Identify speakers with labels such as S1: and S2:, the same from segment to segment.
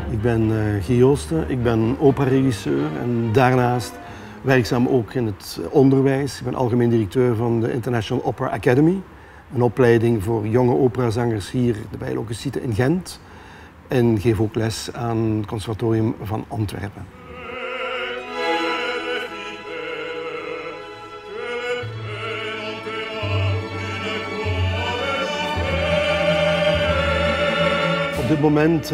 S1: Ik ben Guy Joosten, ik ben operaregisseur en daarnaast werkzaam ook in het onderwijs. Ik ben algemeen directeur van de International Opera Academy, een opleiding voor jonge operazangers hier de Bijlokkensieten in Gent en geef ook les aan het Conservatorium van Antwerpen. Op dit moment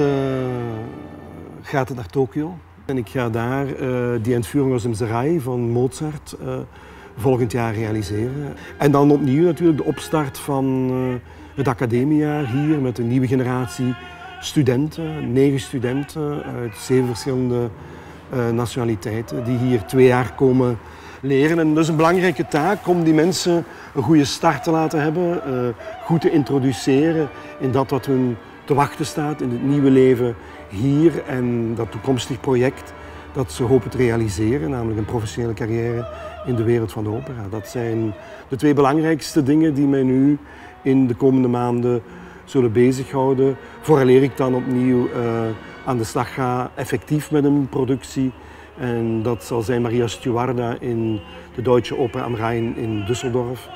S1: gaat het naar Tokio en ik ga daar Die Entführung aus dem Serail van Mozart volgend jaar realiseren. En dan opnieuw natuurlijk de opstart van het academiejaar hier met een nieuwe generatie studenten, 9 studenten uit 7 verschillende nationaliteiten die hier 2 jaar komen leren. En dat is een belangrijke taak om die mensen een goede start te laten hebben, goed te introduceren in dat wat hun te wachten staat in het nieuwe leven hier en dat toekomstig project dat ze hopen te realiseren, namelijk een professionele carrière in de wereld van de opera. Dat zijn de 2 belangrijkste dingen die mij nu in de komende maanden zullen bezighouden, vooraleer ik dan opnieuw aan de slag ga, effectief met een productie. En dat zal zijn Maria Stuarda in de Deutsche Oper am Rhein in Düsseldorf.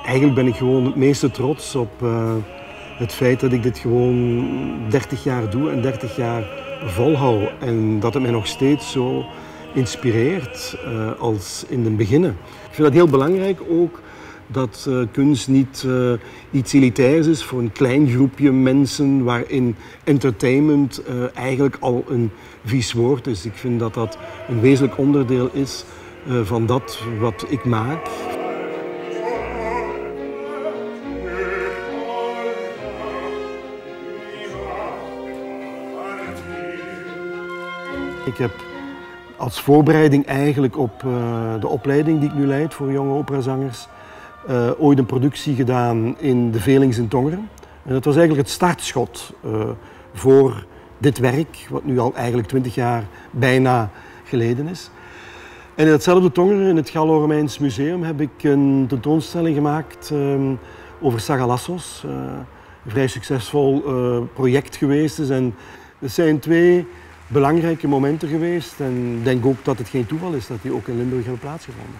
S1: Eigenlijk ben ik gewoon het meeste trots op het feit dat ik dit gewoon 30 jaar doe en 30 jaar volhoud. En dat het mij nog steeds zo inspireert als in het begin. Ik vind dat heel belangrijk ook dat kunst niet iets elitairs is voor een klein groepje mensen waarin entertainment eigenlijk al een vies woord is. Ik vind dat dat een wezenlijk onderdeel is van dat wat ik maak. Ik heb als voorbereiding eigenlijk op de opleiding die ik nu leid voor jonge operazangers ooit een productie gedaan in de Velings in Tongeren. En dat was eigenlijk het startschot voor dit werk, wat nu al eigenlijk 20 jaar bijna geleden is. En in hetzelfde Tongeren, in het Gallo-Romeins Museum, heb ik een tentoonstelling gemaakt over Sagalassos. Een vrij succesvol project geweest is. En het zijn 2 belangrijke momenten geweest en ik denk ook dat het geen toeval is dat die ook in Limburg hebben plaatsgevonden.